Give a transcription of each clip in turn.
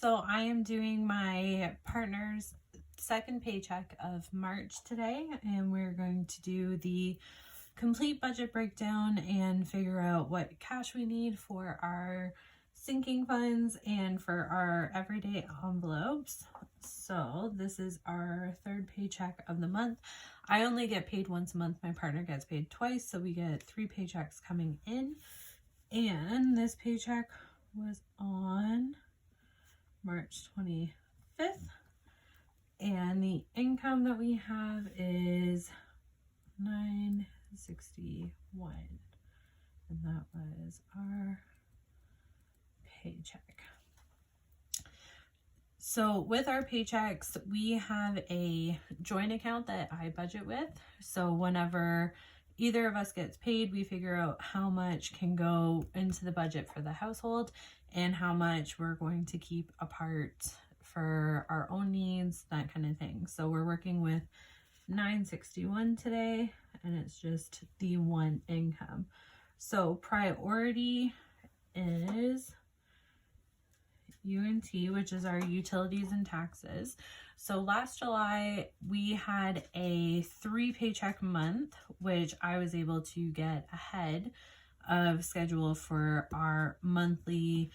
So I am doing my partner's second paycheck of March today, and we're going to do the complete budget breakdown and figure out what cash we need for our sinking funds and for our everyday envelopes. So this is our third paycheck of the month. I only get paid once a month. My partner gets paid twice, so we get 3 paychecks coming in. And this paycheck was on March 25th, and the income that we have is $961, and that was our paycheck. So with our paychecks, we have a joint account that I budget with. So whenever either of us gets paid, we figure out how much can go into the budget for the household and how much we're going to keep apart for our own needs, that kind of thing. So we're working with $961 today, and it's just the one income. So priority is UNT, which is our utilities and taxes. So last July we had a 3 paycheck month, which I was able to get ahead of schedule for our monthly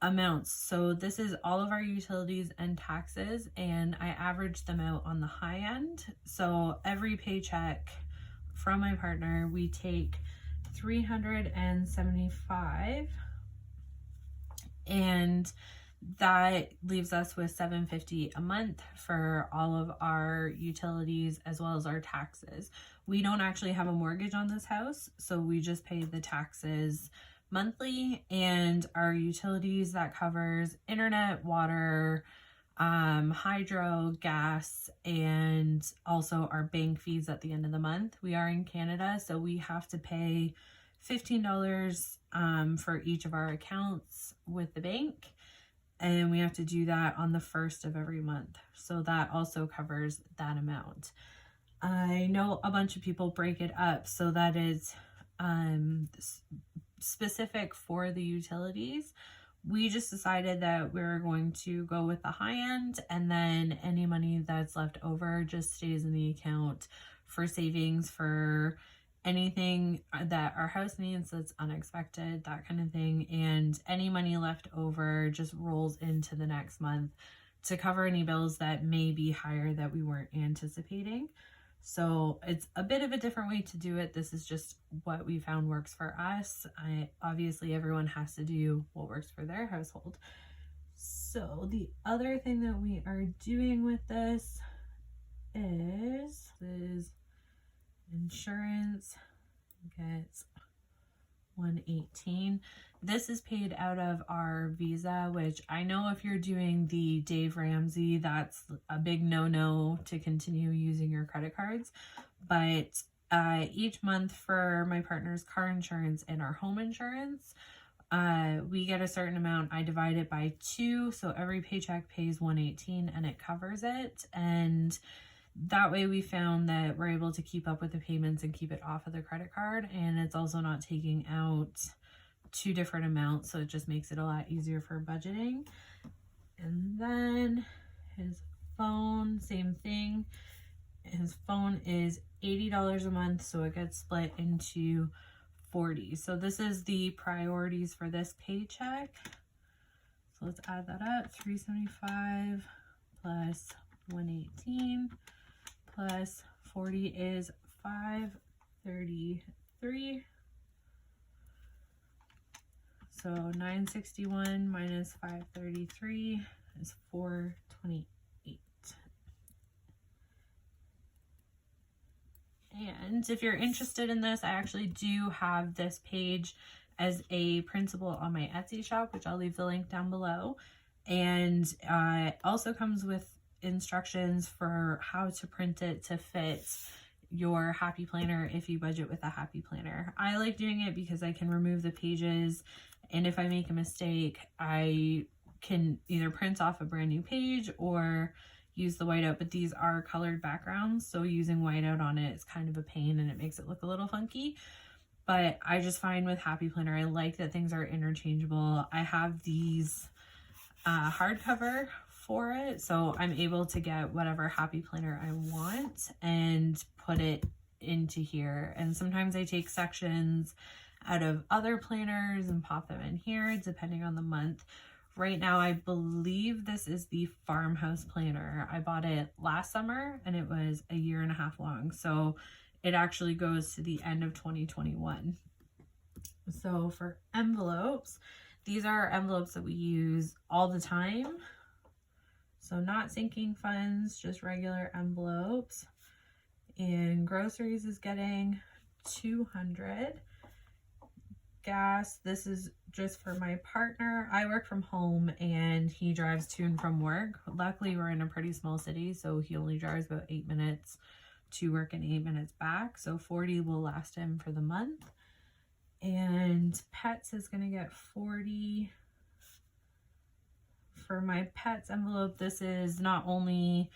amounts. So this is all of our utilities and taxes, and I averaged them out on the high end. So every paycheck from my partner, we take $375, and that leaves us with $750 a month for all of our utilities as well as our taxes. We don't actually have a mortgage on this house, so we just pay the taxes monthly, and our utilities, that covers internet, water, hydro, gas, and also our bank fees at the end of the month. We are in Canada, so we have to pay $15 for each of our accounts with the bank, and we have to do that on the 1st of every month. So that also covers that amount. I know a bunch of people break it up, so that is specific for the utilities. We just decided that we're going to go with the high end, and then any money that's left over just stays in the account for savings, for anything that our house needs that's unexpected, that kind of thing. And any money left over just rolls into the next month to cover any bills that may be higher that we weren't anticipating. So it's a bit of a different way to do it. This is just what we found works for us. Obviously everyone has to do what works for their household. So the other thing that we are doing with this is insurance gets $118. This is paid out of our Visa, which I know if you're doing the Dave Ramsey, that's a big no-no to continue using your credit cards. But each month for my partner's car insurance and our home insurance, we get a certain amount. I divide it by 2, so every paycheck pays $118 and it covers it. And that way we found that we're able to keep up with the payments and keep it off of the credit card, and it's also not taking out 2 different amounts, so it just makes it a lot easier for budgeting. And then his phone, same thing. His phone is $80 a month, so it gets split into 40. So this is the priorities for this paycheck. So let's add that up. 375 plus 118 plus 40 is 533. So 961 minus 533 is 428. And if you're interested in this, I actually do have this page as a printable on my Etsy shop, which I'll leave the link down below. And it also comes with instructions for how to print it to fit your happy planner if you budget with a happy planner. I like doing it because I can remove the pages, and if I make a mistake, I can either print off a brand new page or use the whiteout, but these are colored backgrounds, so using whiteout on it is kind of a pain and it makes it look a little funky. But I just find with Happy Planner, I like that things are interchangeable. I have these hardcover for it, so I'm able to get whatever happy planner I want and put it into here. And sometimes I take sections out of other planners and pop them in here depending on the month. Right now, I believe this is the Farmhouse planner. I bought it last summer and it was a year and a half long. So it actually goes to the end of 2021. So for envelopes, these are envelopes that we use all the time. So not sinking funds, just regular envelopes. And groceries is getting 200. Gas, this is just for my partner. I work from home and he drives to and from work. Luckily, we're in a pretty small city, so he only drives about 8 minutes to work and 8 minutes back. So 40 will last him for the month. And pets is going to get 40. For my pets envelope, this is not only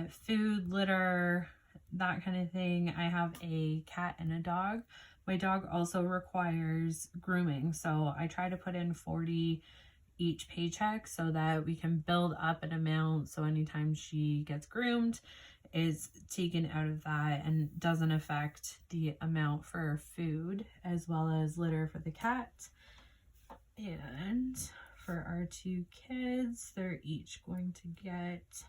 food, litter, that kind of thing. I have a cat and a dog. My dog also requires grooming, so I try to put in 40 each paycheck so that we can build up an amount, so anytime she gets groomed is taken out of that and doesn't affect the amount for food, as well as litter for the cat. And for our 2 kids, they're each going to get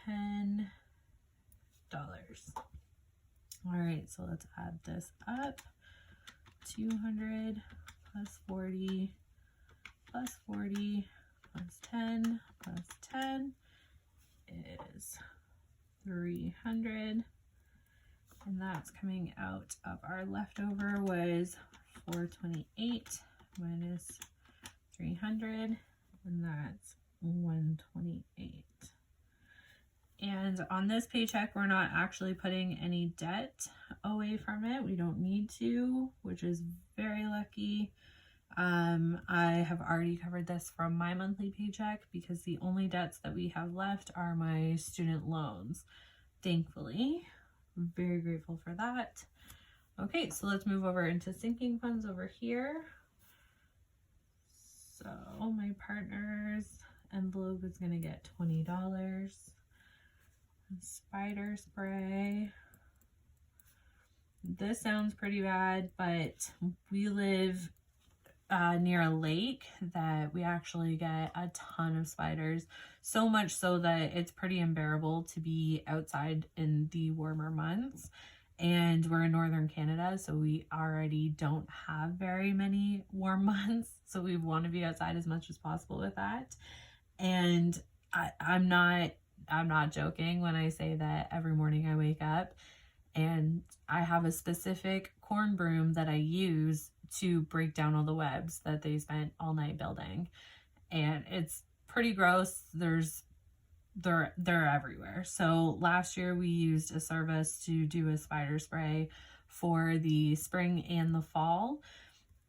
$10. All right, so let's add this up. 200 plus 40 plus 40 plus 10 plus 10 is 300. And that's coming out of our leftover was 428 minus 300, and that's 128. And on this paycheck, we're not actually putting any debt away from it. We don't need to, which is very lucky. I have already covered this from my monthly paycheck because the only debts that we have left are my student loans. Thankfully, I'm very grateful for that. Okay, so let's move over into sinking funds over here. So my partner's envelope is going to get $20. Spider spray. This sounds pretty bad, but we live near a lake that we actually get a ton of spiders, so much so that it's pretty unbearable to be outside in the warmer months. And we're in northern Canada, so we already don't have very many warm months, so we want to be outside as much as possible with that. And I'm not joking when I say that every morning I wake up and I have a specific corn broom that I use to break down all the webs that they spent all night building. And it's pretty gross. They're everywhere. So last year we used a service to do a spider spray for the spring and the fall.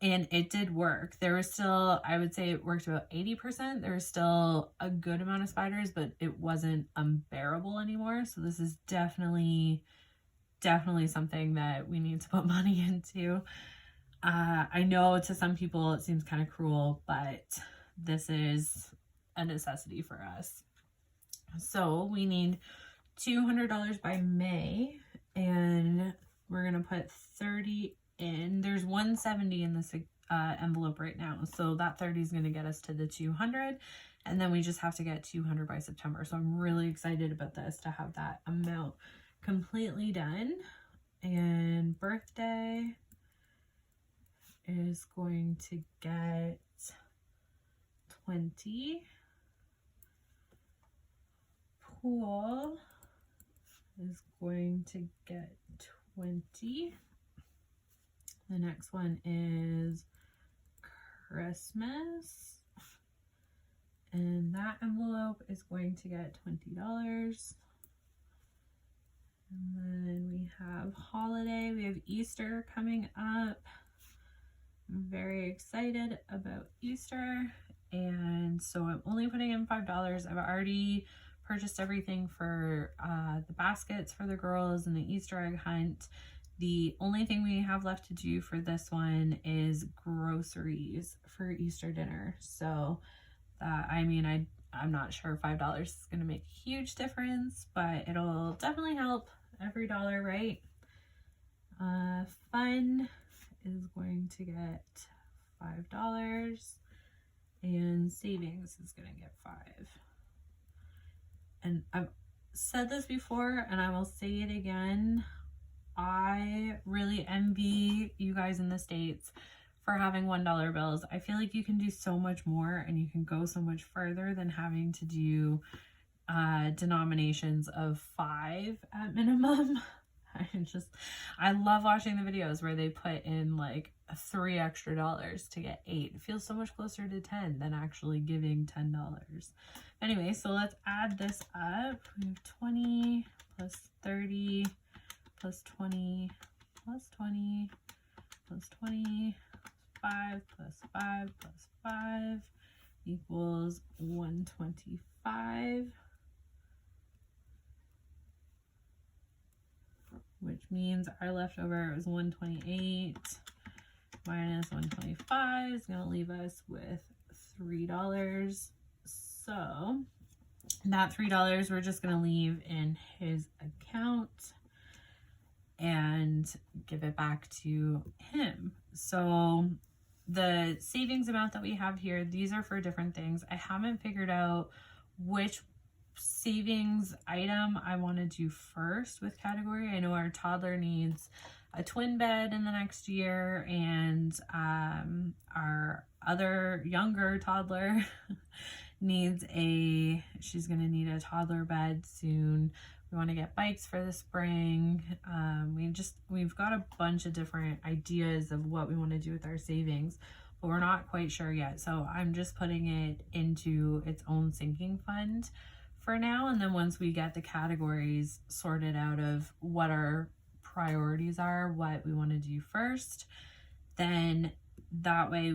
And it did work. There was still, I would say it worked about 80%. There was still a good amount of spiders, but it wasn't unbearable anymore. So this is definitely something that we need to put money into. I know to some people it seems kind of cruel, but this is a necessity for us. So we need $200 by May, and we're going to put 30 in. There's 170 in this envelope right now, so that 30 is going to get us to the 200, and then we just have to get 200 by September. So I'm really excited about this, to have that amount completely done. And birthday is going to get 20. Pool is going to get 20. The next one is Christmas, and that envelope is going to get $20. And then we have holiday. We have Easter coming up. I'm very excited about Easter, and so I'm only putting in $5. I've already purchased everything for the baskets for the girls and the Easter egg hunt. The only thing we have left to do for this one is groceries for Easter dinner. So I mean, I'm not sure $5 is going to make a huge difference, but it'll definitely help every dollar, right? Fun is going to get $5, and savings is going to get $5. And I've said this before, and I will say it again. I really envy you guys in the States for having $1 bills. I feel like you can do so much more and you can go so much further than having to do denominations of 5 at minimum. I love watching the videos where they put in like $3 extra to get 8. It feels so much closer to 10 than actually giving $10. Anyway, so let's add this up. We have 20 plus 30 plus 20 plus 20 plus 20, 5 plus 5 plus 5 equals 125, which means our leftover is 128 minus 125 is going to leave us with $3. So that $3 we're just going to leave in his account and give it back to him. So the savings amount that we have here, these are for different things. I haven't figured out which savings item I want to do first with category. I know our toddler needs a twin bed in the next year, and our other younger toddler she's going to need a toddler bed soon. We want to get bikes for the spring. We've got a bunch of different ideas of what we want to do with our savings, but we're not quite sure yet. So I'm just putting it into its own sinking fund for now. And then once we get the categories sorted out of what our priorities are, what we want to do first, then that way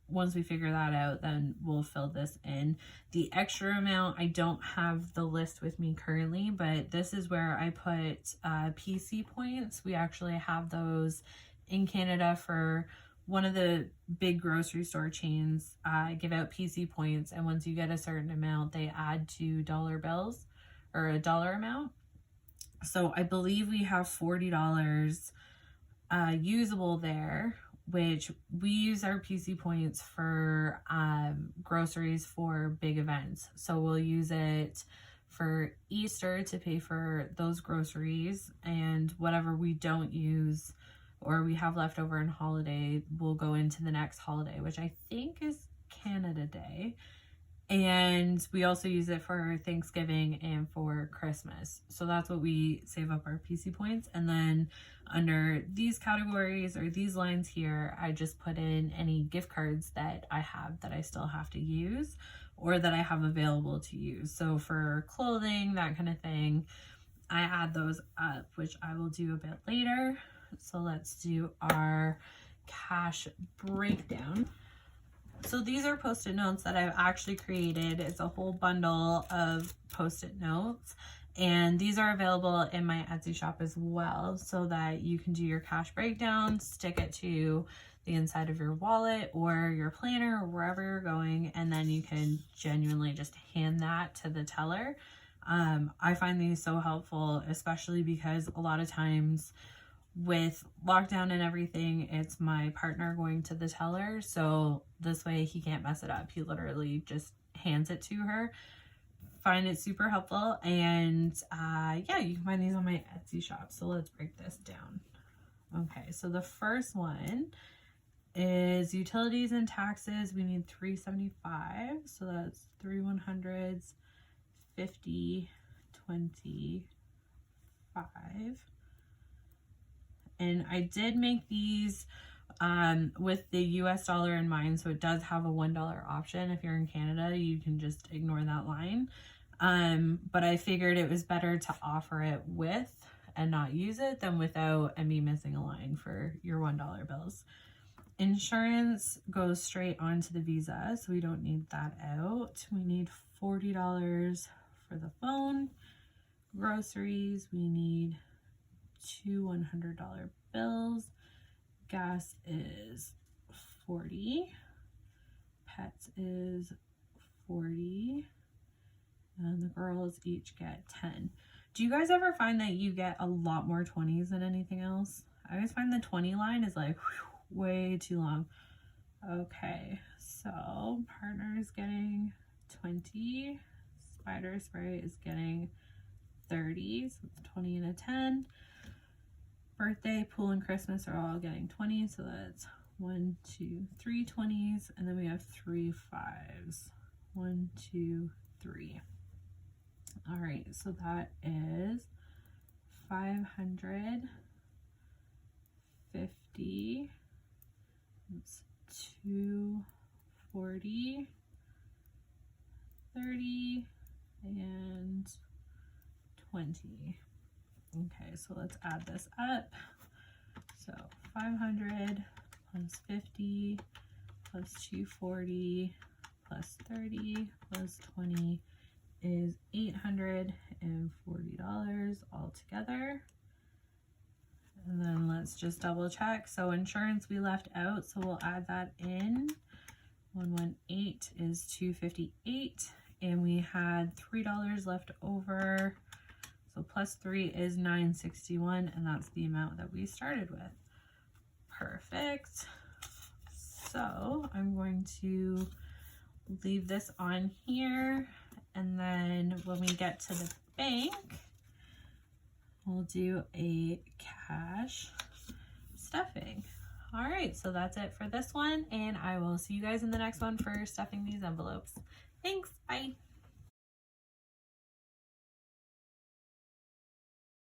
once we figure that out, then we'll fill this in. The extra amount, I don't have the list with me currently, but this is where I put PC points. We actually have those in Canada for one of the big grocery store chains. Give out PC points, and once you get a certain amount, they add to dollar bills or a dollar amount. So I believe we have $40 usable there, which we use our PC points for groceries for big events. So we'll use it for Easter to pay for those groceries, and whatever we don't use or we have left over in holiday will go into the next holiday, which I think is Canada Day. And we also use it for Thanksgiving and for Christmas. So that's what we save up our PC points. And then under these categories or these lines here, I just put in any gift cards that I have that I still have to use or that I have available to use. So for clothing, that kind of thing, I add those up, which I will do a bit later. So let's do our cash breakdown. So these are Post-it notes that I've actually created. It's a whole bundle of Post-it notes, and these are available in my Etsy shop as well, so that you can do your cash breakdown, stick it to the inside of your wallet or your planner or wherever you're going, and then you can genuinely just hand that to the teller. I find these so helpful, especially because a lot of times with lockdown and everything, it's my partner going to the teller, so this way he can't mess it up. He literally just hands it to her. Find it super helpful, and yeah, you can find these on my Etsy shop. So let's break this down. Okay, so the first one is utilities and taxes. We need $375, so that's 3 100s, 50, 25. And I did make these with the US dollar in mind, so it does have a $1 option. If you're in Canada, you can just ignore that line. But I figured it was better to offer it with and not use it than without and be missing a line for your $1 bills. Insurance goes straight onto the Visa, so we don't need that out. We need $40 for the phone. Groceries, we need 2 $100 bills. Gas is $40. pets is 40, and the girls each get 10. Do you guys ever find that you get a lot more 20s than anything else? I always find the 20 line is like way too long. Okay, so partner is getting 20, spider spray is getting 30, so it's 20 and a 10. Birthday, pool, and Christmas are all getting 20, so that's 1, 2, 3 20s, and then we have 3 5s. 1, 2, 3. All right, so that is 550. It's 240, 30, and 20. Okay, so let's add this up. So 500 plus 50 plus 240 plus 30 plus 20 is $840 altogether. And then let's just double check. So insurance we left out, so we'll add that in. 118 is $258, and we had $3 left over. So plus 3 is $961, and that's the amount that we started with. Perfect. So I'm going to leave this on here, and then when we get to the bank, we'll do a cash stuffing. All right, so that's it for this one, and I will see you guys in the next one for stuffing these envelopes. Thanks, bye.